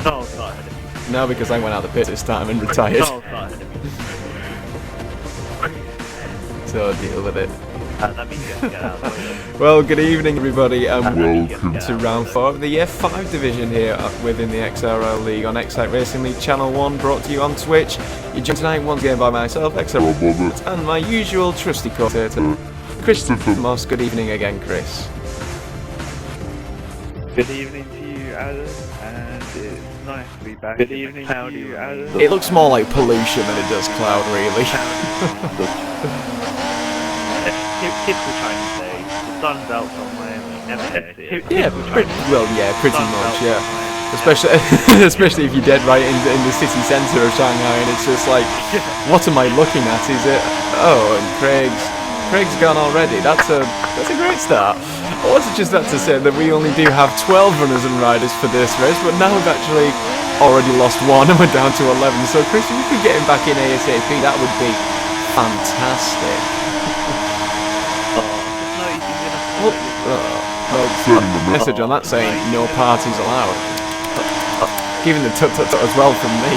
No, it's not ahead of me. No, because I went out the pit this time and retired. No, it's not ahead of me. So deal with it. That means you have to get out of the way. Well, good evening everybody and welcome get to out. round 4 of the F5 division here within the XRL League on Excite Racing League Channel 1, brought to you on Twitch. You're joined tonight once again by myself, XRL, and my usual trusty commentator, Christopher Moss. Good evening again, Chris. Good evening to you, Adam, and it's nice to be back. Good evening to you, Adam. It looks more like pollution than it does cloud, really. Typical Chinese day. The sun's out somewhere and we never hit it. Yeah, pretty much, yeah. Especially if you're dead right in the city centre of Shanghai, and it's just like, what am I looking at? Is it? Oh, and Craig's gone already. That's a great start. I was just about to say that we only do have 12 runners and riders for this race, but now we've actually already lost one and we're down to 11. So Chris, if you could get him back in ASAP, that would be fantastic. Message on that saying no parties allowed. Giving the tut as well from me.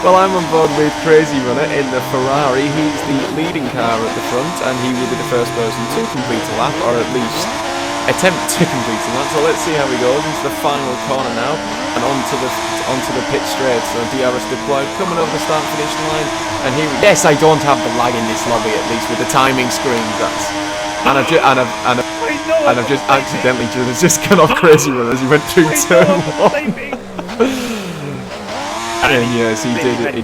Well, I'm on board with Crazy Runner in the Ferrari. He's the leading car at the front, and he will be the first person to complete a lap, or at least attempt to complete a lap. So let's see how he goes into the final corner now, and onto the pit straight. So DRS deployed, coming over the start-finish line, and here. Yes, I don't have the lag in this lobby, at least with the timing screens. And I've just accidentally just gone off Crazy Runner as he went through turn 1. And yes, he did it. He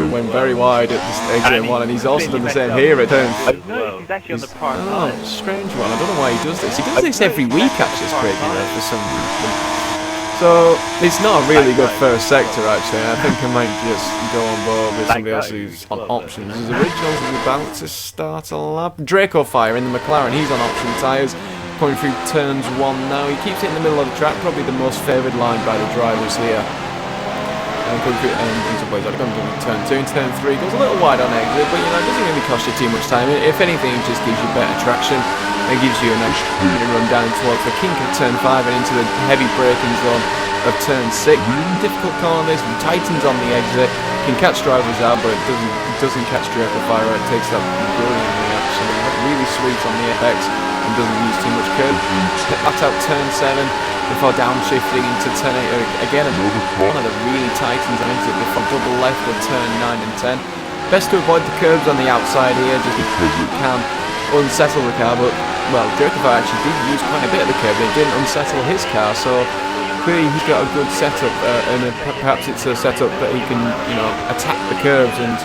went very wide at the exit 1, and he's also done the same here at turn 3. He's actually on the park. Oh, strange one. I don't know why he does this. He does this every week, actually, Crazy Runner, for some reason. So it's not a really good first sector, actually. I think I might just go on board with somebody else who's on options. His originals is about to start a lap. Draco Fire in the McLaren. He's on option tyres. Coming through turns 1 now. He keeps it in the middle of the track. Probably the most favoured line by the drivers here. And coming through turn 2 and turn 3. Goes a little wide on exit, but it doesn't really cost you too much time. If anything, it just gives you better traction. It gives you a nice run down towards the kink of turn 5 and into the heavy braking zone of turn 6. Difficult corner this, and tightens on the exit. Can catch drivers out, but it doesn't catch Draco Fire. It takes that brilliantly, actually. Really sweet on the apex and doesn't use too much curb. That's out turn 7 before downshifting into turn 8. Again, one of the really tightens on exit before double left of turn 9 and 10. Best to avoid the curbs on the outside here, just because you can unsettle the car, but well, Draco Fire actually did use quite a bit of the curb, but it didn't unsettle his car, so clearly he's got a good setup, and perhaps it's a setup that he can, attack the curbs and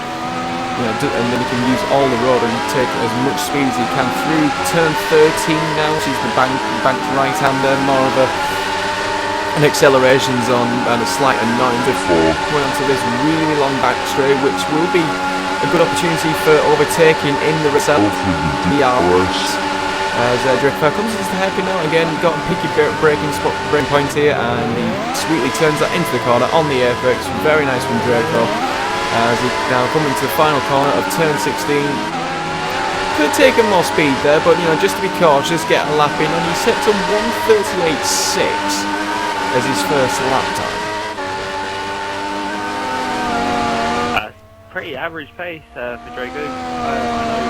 and then he can use all the road and take as much speed as he can through turn 13 now, which is the banked right-hander, more of an acceleration zone and a slight annoyance before going onto this really long back straight, which will be a good opportunity for overtaking in the result. As Draco Fire comes into the hairpin now, again, got a picky braking point here, and he sweetly turns that into the corner on the apex. Very nice from Draco. As he now coming to the final corner of turn 16. Could have taken more speed there, but just to be cautious, get a lap in, and he sets on 1:38.6 as his first lap time. Pretty average pace for Draco. I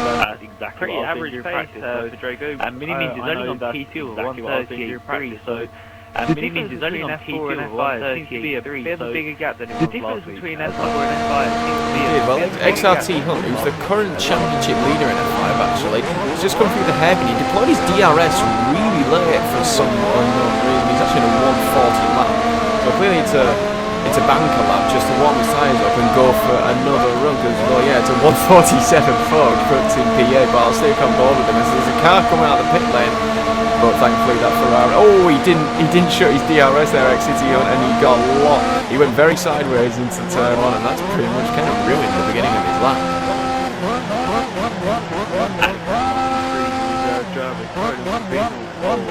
know that's exactly pretty average pace for Draco. And Mini is only on P2 of 1:38.3, so Mini is only on P2 of 1:38.3, seems to be a bit of a bigger gap than it was last week. The difference between F4 and F5 seems to be a well, XRT Hunt, who's the current championship leader in F5 actually, he's just come through the hairpin. He deployed his DRS really late for some unknown reason. He's actually in a 1:40 lap, so clearly it's a banker lap just to warm his tyres up and go for another run, because it's a 1:47 forward puts in PA, but I'll stick on board with him as there's a car coming out of the pit lane. But thankfully that Ferrari, he didn't shut his DRS there, XCT Hunt, and he got locked. He went very sideways into turn 1, and that's pretty much kind of ruined the beginning of his lap.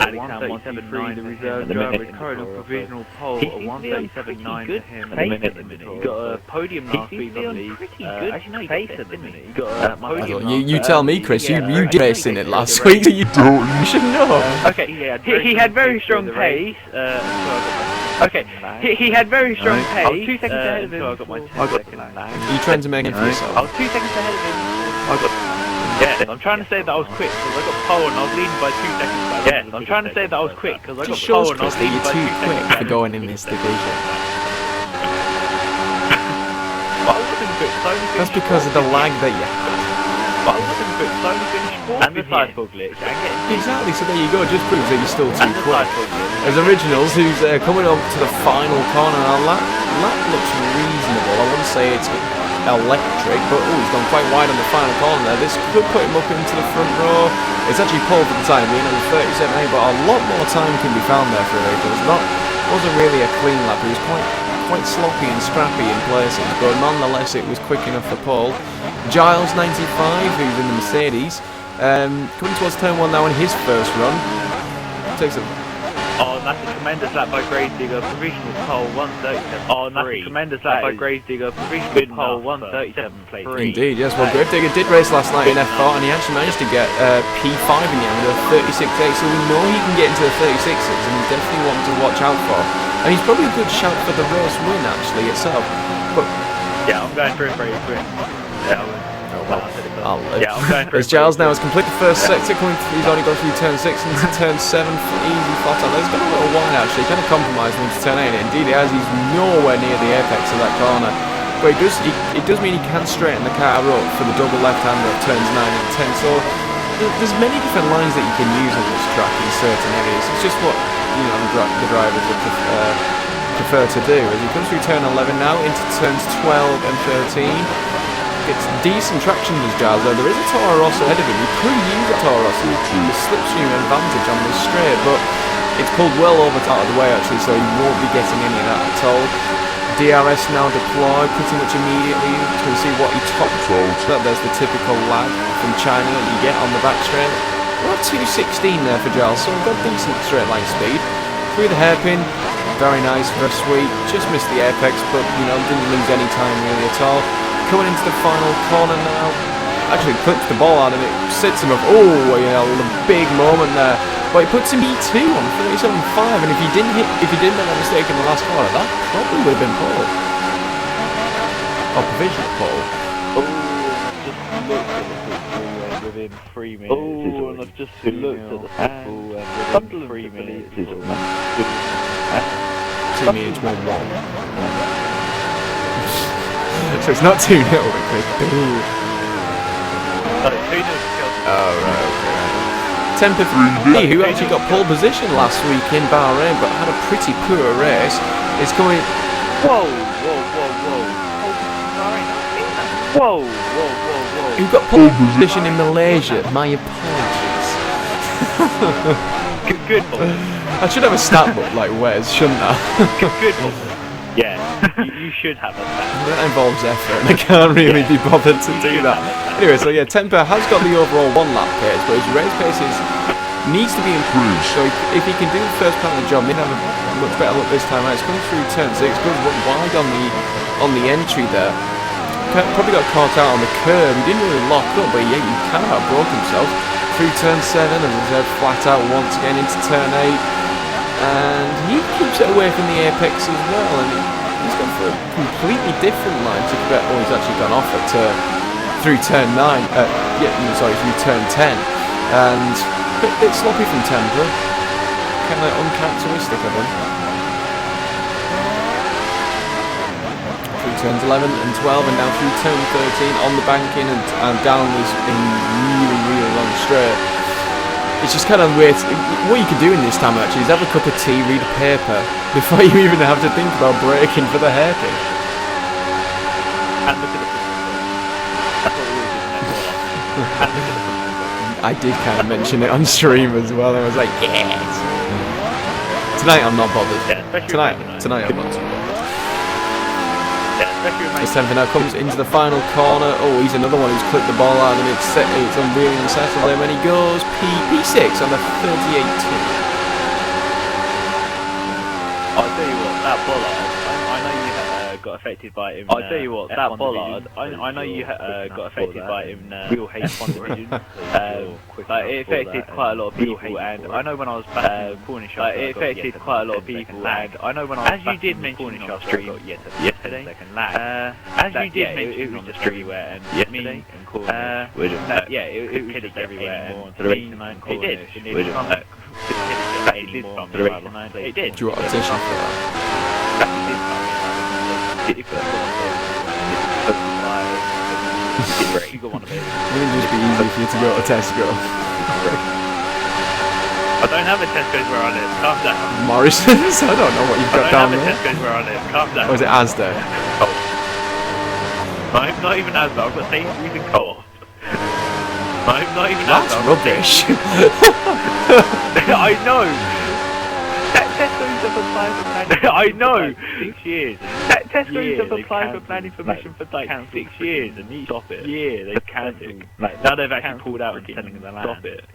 And 137.9 the reserve driver is currently on provisional pole at 137.9 for him at the minute. He got a podium last week, I believe. Actually, no, he got fifth, didn't he? Got a podium you tell me, Chris. You did race in it last week. So you don't. You should know. Okay, he had very strong pace. Okay, he had very strong pace. I was 2 seconds ahead of him. So I got my 2 second lag. Are you trying to make it for yourself? I was 2 seconds ahead of him. Yeah, I'm trying to say that I was quick because I got pole and I was leading by 2 seconds. Yeah, I'm trying to say that I was quick because I got pole and I was leading by 2 seconds. You're too quick for going in this division. But I wasn't quick, that's because of the lag that you had. But I wasn't quick, so I only finished fourth. And the cycle glitch. Exactly, so there you go, just proves that you're still too quick. There's Originals who's coming up to the final corner. Now, lap looks reasonable. I wouldn't say it's electric, but he's gone quite wide on the final corner there. This could put him up into the front row. It's actually pole for the time being on 37.8, but a lot more time can be found there for Originals. Wasn't really a clean lap. It was quite sloppy and scrappy in places, but nonetheless it was quick enough for Paul. Giles 95, who's in the Mercedes, coming towards turn 1 now in his first run. Takes a... Oh, that's a tremendous lap by Gravedigger, provisional pole 137. Oh, that's a tremendous lap by Gravedigger, provisional pole 137. Indeed, yes. Well, Gravedigger did race last night in F4 and he actually managed to get P5 in the end with a 36.8, so we know he can get into the 36s and he's definitely one to watch out for. And he's probably a good shout for the race win actually itself. But yeah, I'm going for it very quick. Yeah, I'll live. Yeah, I'm going for as Giles now has completed the first sector, he's already gone through turn 6 into turn 7 for easy flat out. There's been a little wide actually, kind of compromised into turn 8. Indeed, as he's nowhere near the apex of that corner. But it does mean he can straighten the car up for the double left-hander of turns 9 and 10. So there's many different lines that you can use on this track in certain areas. It's just what the drivers would prefer to do. As he comes through turn 11 now into turns 12 and 13. It's decent traction as Giles, though there is a Toro Rosso ahead of him. He could use a Toro Rosso to the slipstream advantage on this straight, but it's pulled well over out of the way actually, so he won't be getting any of that at all. DRS now deployed pretty much immediately to see what he tops out. There's the typical lag from China that you get on the back straight. We're at 216 there for Giles, so we've got decent straight line speed. Through the hairpin, very nice, very sweet. Just missed the apex, but didn't lose any time really at all. Coming into the final corner now, actually clips the ball out and it sits him up. Oh, a big moment there. But it puts him E2 on 37.5, and if he didn't make that mistake in the last corner, that probably would have been pole. Or provisional pole. Oh, just looked at the football within 3 minutes. Oh, and I've just looked at the football within 3 minutes. 2 minutes, 1-1. So it's not 2-0, Chris. Oh, right, okay. Temper 3D, who actually got pole position last week in Bahrain, but had a pretty poor race, is coming... Whoa. Who got pole position in Malaysia? My apologies. Good. I should have a stat book like Wes, shouldn't I? Good. Yeah, you should have a stat. That involves effort, and I can't really be bothered to do that. Anyway, so yeah, Temper has got the overall 1-lap pace, but his race pace needs to be improved. So if he can do the first part of the job, he'd have a much better look this time out. He's coming through turn 6, goes wide on the entry there. Probably got caught out on the curb. He didn't really lock up, but yeah, he kind of broke himself. Through turn 7, and reserve flat out once again into turn 8. And he keeps it away from the apex as well, and he's gone for a completely different line to Quebec. Oh, he's actually gone off at through turn 9. Through turn 10, and a bit sloppy from Temper, kind of uncharacteristic of him. Through turns 11 and 12, and now through turn 13 on the banking and down this really long straight. It's just kind of weird. What you could do in this time actually is have a cup of tea, read a paper, before you even have to think about braking for the hairpin. And look at the That's what we were doing. I did kind of mention it on stream as well. I was like, yes. Tonight I'm not bothered. Yeah, tonight I'm not too bothered. Yeah, as Temper now comes into the final corner. Oh, he's another one who's clipped the ball out, and it's really unsettled him, and he goes P6 on the 38.2. I'll tell you what, that bollard, I know you got affected by him. I'll tell you what, that bollard, I know you got affected by him. Real hate on division. Like, it affected quite a lot of people, and I know when I was back in the corner shop, it affected quite a lot of people, and I know when I was back in the corner shop stream yesterday, as you did mention, it was just everywhere, and me and corner, yeah, it was just everywhere, and me and corner, it did. It did. Do you want a tissue for that? You got one of those. Wouldn't it just be easy for you to go to Tesco? I don't have a Tesco's where I live. Calm down. Morrison's? I don't know what you've got down there. I don't have a Tesco's where I live. Calm down. Or is it Asda? Oh. I'm not even Asda. I've got Sainsbury's and Co-op. I'm not even That's Asda. rubbish. I know. That Tesco's have applied for planning. I know. 6 years. That Tesco's have applied for planning permission for like 6 years, and you stop it. Yeah, they've cancelled. Now they've actually pulled out and selling the land. Stop it.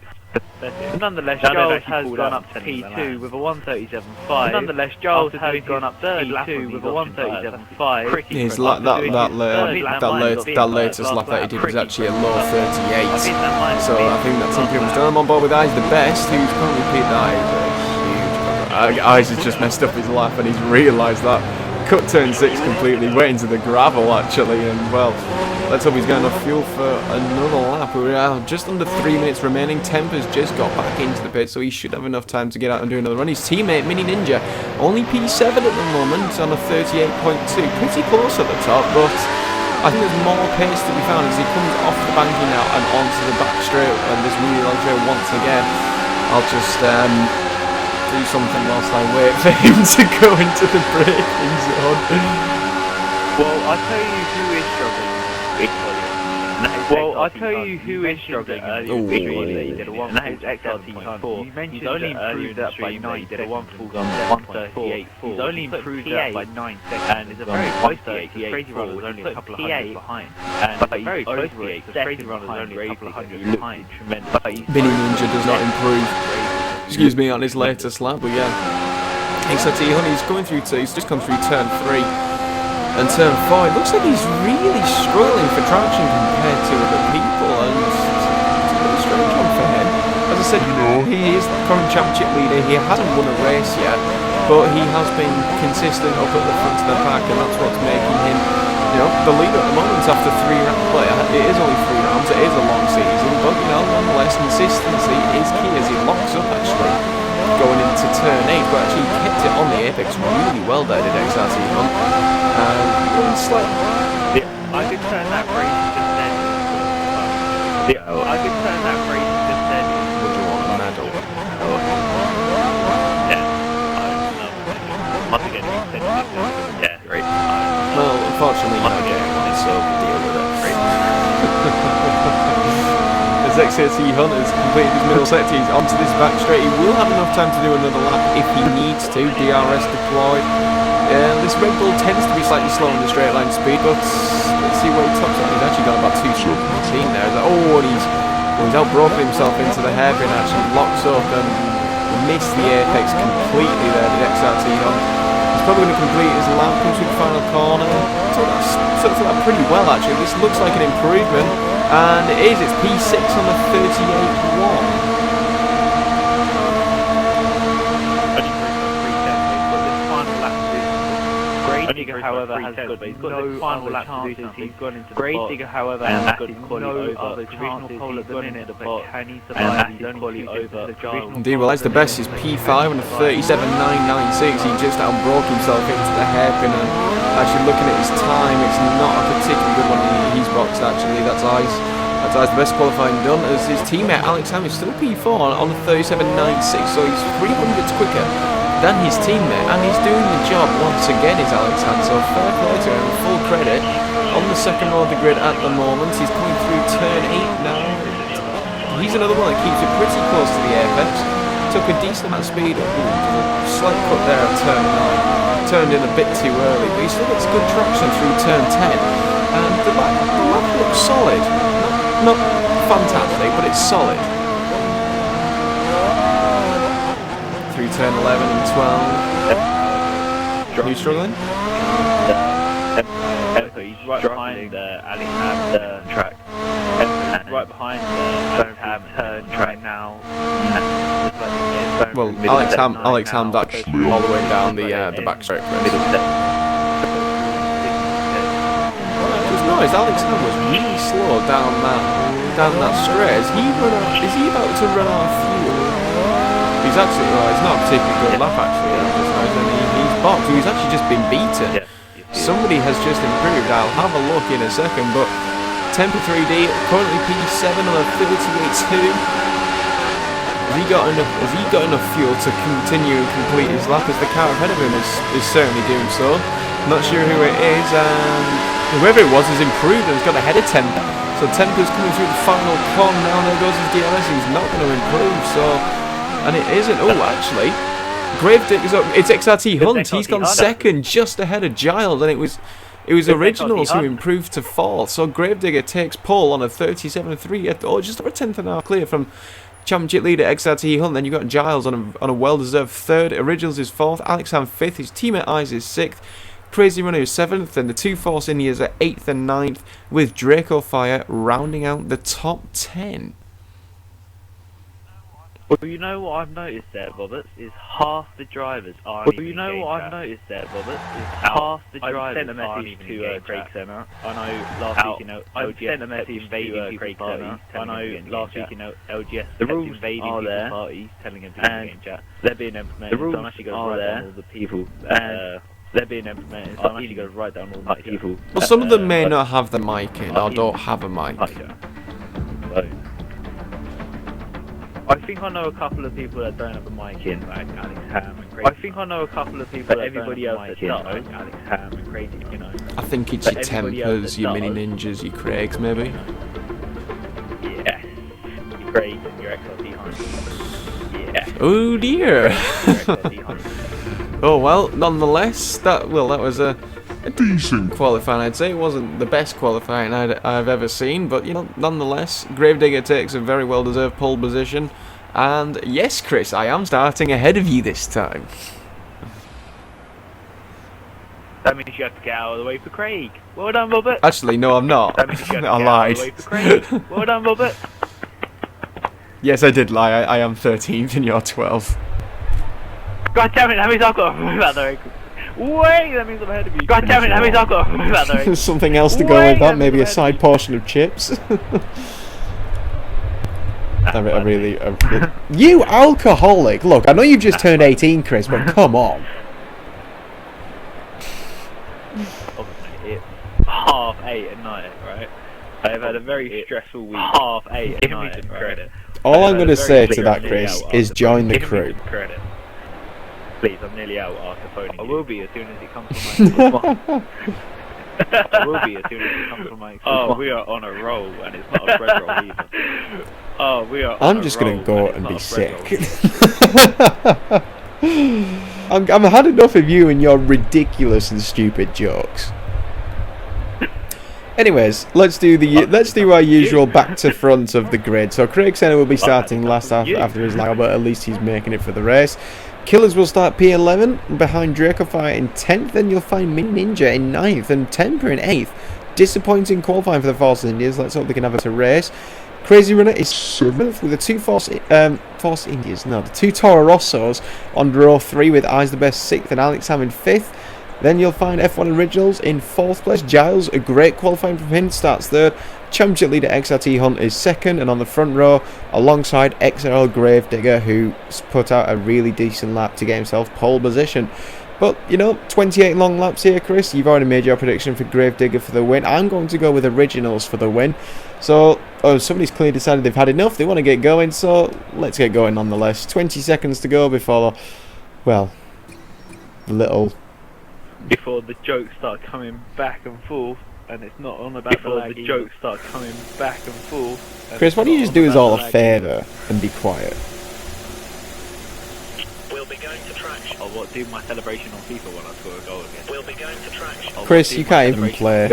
Nonetheless, Giles has gone up to P2 with a 137.5. Nonetheless, Giles has gone up to P2 with a 137.5. He's like that latest lap that he did was actually a low 38. So I think that's something was done. I'm on board with Eyes the best, who's currently P9. Eyes has just messed up his lap and he's realised that. Cut turn 6 completely, went into the gravel actually, and well, let's hope he's got enough fuel for another lap. We're just under 3 minutes remaining. Temper's just got back into the pit, so he should have enough time to get out and do another run. His teammate, Mini Ninja, only P7 at the moment on a 38.2, pretty close at the top, but I think there's more pace to be found as he comes off the banking now and onto the back straight, and this really long straight once again. I'll just do something whilst I wait for him to go into the braking zone. Well, I'll tell you who is struggling. Well, I'll tell you who is struggling. And that is XRL F5. You mentioned he's only improved that by 9 seconds. 138. He's only improved that by 9 seconds. And it's a very close to 88. Crazy Runner was only a couple of hundred behind. And it's very close to 88 because Crazy Runner was only a couple of hundred behind. Mini Ninja does not improve. Excuse me, on his latest lap, but yeah. XRT Honey's going through he's just come through turn 3 and turn 4. It looks like he's really struggling for traction compared to other people, and it's a really strange one for him. As I said, he is the current championship leader. He hasn't won a race yet, but he has been consistent up at the front of the pack, and that's what's making him, the leader at the moment after 3 rounds. Well, it is only 3 rounds, it is a long season, but nonetheless, consistency is key as he locks up actually going into turn 8, but actually kept it on the apex really well there, did XRT Hunt. Yeah, I could turn that phrase just then. Yeah, I could turn that phrase just then. Would you want a medal? Yeah, once again, yeah, great. Well, unfortunately, not getting one, so deal with it. Great. As XRT Hunt has completed his middle sector, he's onto this back straight. He will have enough time to do another lap if he needs to. DRS deployed. This Red Bull tends to be slightly slow in the straight line speed, but let's see where he tops up. He's actually got about 2:14 there. And he's outbroken himself into the hairpin, actually locks up and missed the apex completely there, the XRT Hunt. He's probably going to complete his lap, comes through the final corner. So that's pretty well actually. This looks like an improvement, and it is. It's P6 on the 38.1. Digger, however, has got no other chances. He's gone into the Grade Digger, however, has got no other chances. He's gone into the pot, and he's only over the Giles. Indeed, well, that's the best. Is P5 on a 37.996. He just outbroke himself into the hairpin, and actually looking at his time, it's not a particularly good one. He's boxed actually. That's Ice. That's Ice, the best qualifying done. As his teammate Alex Ham is still P4 on a 37.96, so he's 300s quicker than his teammate, and he's doing the job once again, is Alex Hunt, so fair play to him, full credit. On the second row of the grid at the moment, he's coming through turn 8 now. He's another one that keeps it pretty close to the apex. Took a decent amount of speed, a slight cut there at turn 9. Turned in a bit too early, but he still gets good traction through turn 10. And the lap looks solid. Not fantastic, but it's solid. Through turn 11 and 12. Who's struggling? He's right behind Alex Ham, the track. Right behind Alex Ham turn track now. Well, Alex Ham's actually all the way down the back straight. Noticed Alex Ham was really slow down that straight. Is he about to run out of fuel? He's actually, it's not a particularly good lap actually. He's boxed. He's actually just been beaten. Somebody has just improved. I'll have a look in a second, but Temper 3D currently P7 on a 38.2. Has he got enough fuel to continue and complete his lap? As the car ahead of him is certainly doing so. Not sure who it is, and whoever it was has improved and has got ahead of Temper. So Temper's coming through the final con now. There goes his DLS. He's not going to improve. So, and it isn't. Oh, actually, Gravedigger's up. It's XRT Hunt. He's gone second, just ahead of Giles, and it was Originals who improved to fourth. So Gravedigger takes pole on a 37.3. Oh, just over a tenth an hour clear from Championship leader XRT Hunt. Then you've got Giles on a well-deserved third. Originals is fourth. Alex Ham fifth. His teammate Eyes is sixth. Crazy Runner is 7th, and the two Force Indians are 8th and 9th, with Draco Fire rounding out the top 10. Well, you know what I've noticed there, Roberts, is half the drivers aren't even engaged. I've sent a message to Craig Senna. I know last week, LGS sent a message to Craig Senna. I know last week, LGS the rules are there, parties telling him to get in chat. They're being implemented. The rules are there. All the people. They're being implemented, so I'm actually going to write down all the people. Well, some of them may not have the mic in, or don't have a mic. So, I think I know a couple of people that don't have a mic in, like Alex Ham and Crazy. I think I know a couple of people that everybody else that does, like Alex Ham and Crazy, I think it's your Tempers, your Mini Ninjas, your Craigs, maybe. Yes. Your Craigs and your XRT Hunt. Yeah. Oh dear. Oh well, nonetheless, that was a decent qualifying, I'd say. It wasn't the best qualifying I've ever seen, but nonetheless, Gravedigger takes a very well-deserved pole position. And yes, Chris, I am starting ahead of you this time. That means you have to get out of the way for Craig. Well done, Robert. Actually, no, I'm not. That means you have to I get lied. out of the way for Craig. Well done, Robert. Yes, I did lie. I am 13th and you're 12th. God damn it, that means I've got to move out the way. Wait, that means I'm ahead of you. God damn it, that means I've got to move out the way. There's something else to go with that, maybe a side portion of chips. You alcoholic! Look, I know you've just turned 18, Chris, but come on. It's 8:30 at night, right? I've had a very stressful week. 8:30 at night, right? All I'm going to say to that, Chris, is join the crew. Please, I'm nearly out after phoning you. I will be as soon as it comes from my I will be as soon as it comes from my Oh, we are on a roll, and it's not a bread roll either. Oh, we are I'm just going to go and be sick. I've had enough of you and your ridiculous and stupid jokes. Anyways, let's do our usual back to front of the grid. So Craig Senna will be starting last after his lap, but at least he's making it for the race. Killers will start P11 behind Draco Fire in 10th. Then you'll find Mini Ninja in 9th and Temper in 8th. Disappointing qualifying for the Force Indians. Let's hope they can have a race. Crazy Runner is 7th with the two the two Toro Rossos on row 3 with Eyes the Best 6th and Alex Ham in 5th. Then you'll find F1 Originals in 4th place. Giles, a great qualifying from him, starts 3rd. Championship leader XRT Hunt is 2nd, and on the front row, alongside XRL Gravedigger, who put out a really decent lap to get himself pole position. But, 28 long laps here, Chris. You've already made your prediction for Gravedigger for the win. I'm going to go with Originals for the win. So, somebody's clearly decided they've had enough. They want to get going, so let's get going nonetheless. 20 seconds to go before, well, before the jokes start coming back and forth, and it's not on about the jokes start coming back and forth. Chris, why don't you just do us all a favour and be quiet? We'll be going to track. Or what? Do my celebration on FIFA when I score a goal again. We'll be going to track. Chris, you can't even play.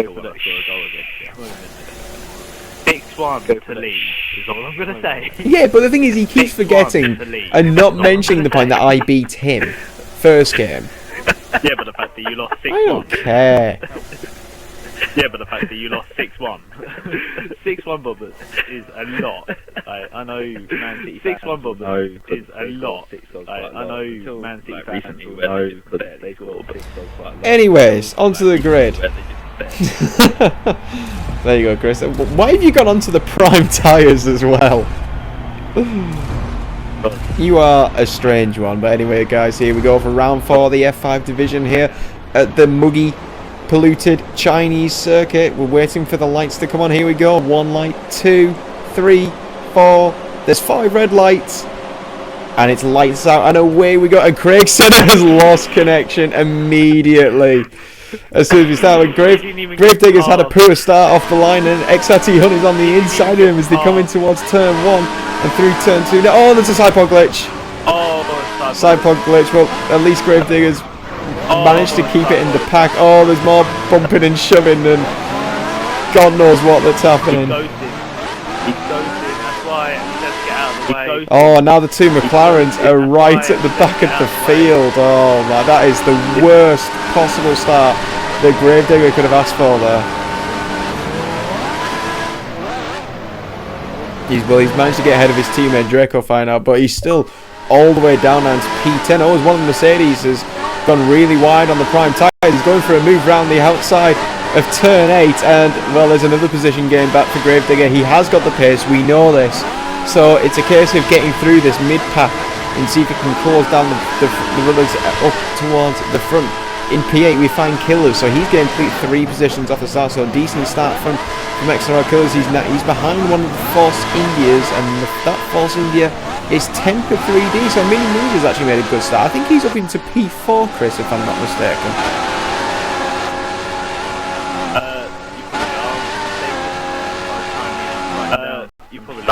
6-1 to lead is all I'm going to say. Yeah, but the thing is, he keeps forgetting and not mentioning the point that I beat him first game. Yeah, but the fact that you lost 6-1. I don't care. Yeah, but the fact that you lost 6-1. 6-1 bobbers is a lot. I know Man City 6-1 bobbers is a lot. I know Man City fans will know that they scored 6 goals quite a lot. Anyways, onto the grid. There you go, Chris. Why have you gone onto the prime tyres as well? You are a strange one. But anyway, guys, here we go for round 4 of the F5 division here at the muggy, polluted Chinese circuit. We're waiting for the lights to come on. Here we go. 1 light, 2, 3, 4. There's 5 red lights. And it's lights out. And away we go. And Craig Senna has lost connection immediately. As soon as we start with Gravedigger's had a poor start off the line, and XRT Hunt is on the inside of him as they come in towards turn 1 and through turn 2. Now, oh, there's a side pod glitch. Side pod glitch. Well, at least Gravedigger's managed to keep it in the pack. Oh, there's more bumping and shoving, and God knows what that's happening. He's ghosted. That's why he says get out of the way. Oh, now the 2 McLarens are right at the back of the field. Oh man, that is the worst possible start that Gravedigger could have asked for there. He's managed to get ahead of his teammate Draco Fine, but he's still all the way down now to P10. Oh, one of the Mercedes has gone really wide on the prime tyres. He's going for a move round the outside of turn 8, and well, there's another position gain back for Gravedigger. He has got the pace, we know this, so it's a case of getting through this mid-pack and see if he can close down the runners up towards the front. In P8 we find Killers, so he's getting 3 positions off the start, so a decent start from XRL Killers. He's behind one of the Force Indias, and that Force India is 10 for 3D, so Mini Moves has actually made a good start. I think he's up into P4, Chris, if I'm not mistaken.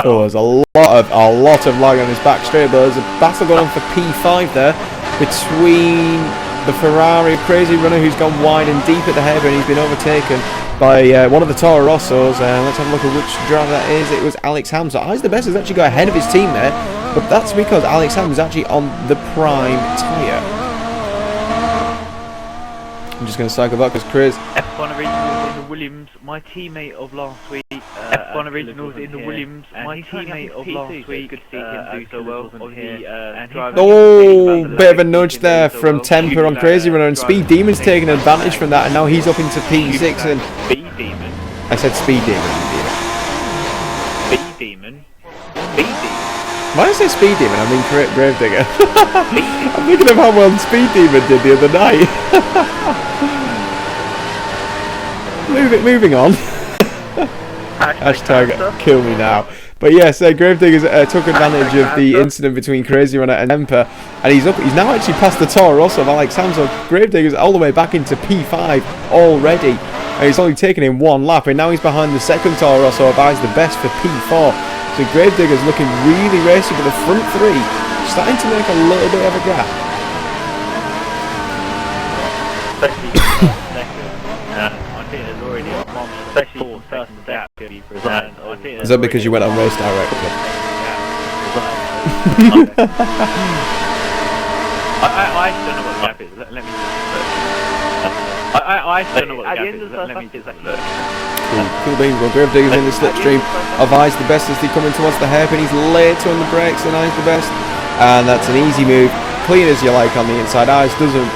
Oh, there's a lot of lag on his back straight, but there's a battle going on for P5 there between the Ferrari Crazy Runner, who's gone wide and deep at the hairpin. He's been overtaken by one of the Toro Rossos. Let's have a look at which driver that is. It was Alex Ham. So Eyes the Best has actually got ahead of his team there, but that's because Alex Ham is actually on the prime tyre. I'm just going to cycle back because Chris. F1 Originals in the Williams, my teammate of last week. F1 Originals in the Williams, my teammate of last week. Good to see him do so well on here. Oh, bit of a nudge there from Temper on Crazy Runner, and Speed Demon's taking advantage from that, and now he's up into P6. And Speed Demon. I said Speed Demon. Speed Demon. Speed Demon. Why did I say Speed Demon? I mean Gravedigger. I'm thinking of how well Speed Demon did the other night. Moving on. Hashtag kill me now. But yes, Gravedigger took advantage of the incident between Crazy Runner and Emperor, and he's now actually past the Toro Rosso of Alex Ham. So Gravedigger's all the way back into P5 already, and he's only taken in 1 lap, and now he's behind the second Toro Rosso of Eyes the Best for P4. So Gravedigger's looking really racy, but the front 3 starting to make a little bit of a gap. Is that because you went on race directly? I still know what the gap is. Let me just look. I still know what the gap is. Let me just look. Cool beans. Well, Gravedigger's in the slipstream of Eyes the Best as they come in towards the hairpin. He's late on the brakes and Eyes the Best, and that's an easy move, clean as you like on the inside. Eyes doesn't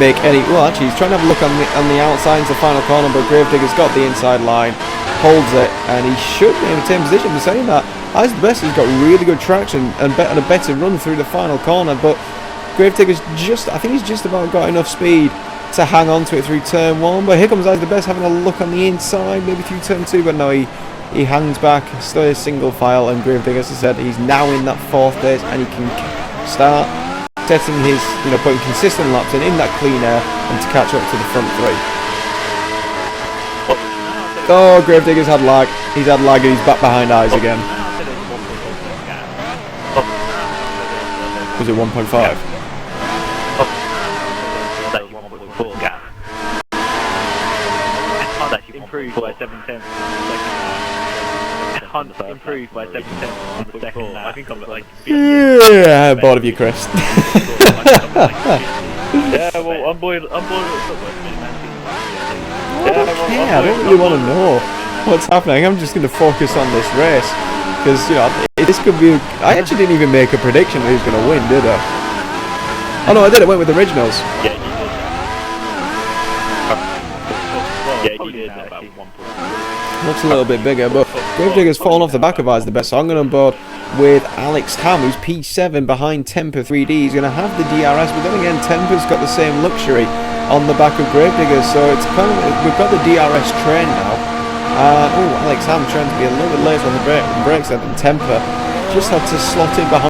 make any. Well, actually, he's trying to have a look on the outside into the final corner, but Gravedigger's got the inside line, holds it, and he should be in a 10 position. For saying that, Eyes the Best has got really good traction and a better run through the final corner, but Gravedigger's I think he's just about got enough speed to hang on to it through turn 1. But here comes Eyes the Best having a look on the inside, maybe through turn 2, but no, he hangs back, still a single file, and Gravedigger, as I said, he's now in that 4th place, and he can start setting his, putting consistent laps in that clean air and to catch up to the front 3. Oh, Gravedigger's had lag. He's had lag and he's back behind Eyes again. Was it 1.5? Improved by 7/10. Hunt improved by 7/10 on the second lap. I think I'm yeah, bored of you, Chris. Yeah, well, I'm bored of football. I don't really want to know what's happening. I'm just going to focus on this race because this could be. I actually didn't even make a prediction who's going to win, did I? Oh no, I did. I went with originals. Yeah, you did. About 1 point. Looks a little bit bigger, but Gravedigger's fallen off the back of ours the best, so I'm going to board with Alex Ham, who's P7 behind Temper 3D. He's going to have the DRS, but then again, Temper's got the same luxury on the back of Gravedigger, so it's kind of, we've got the DRS train now. Alex Ham trying to be a little bit later on the brakes there than Temper. Just had to slot in behind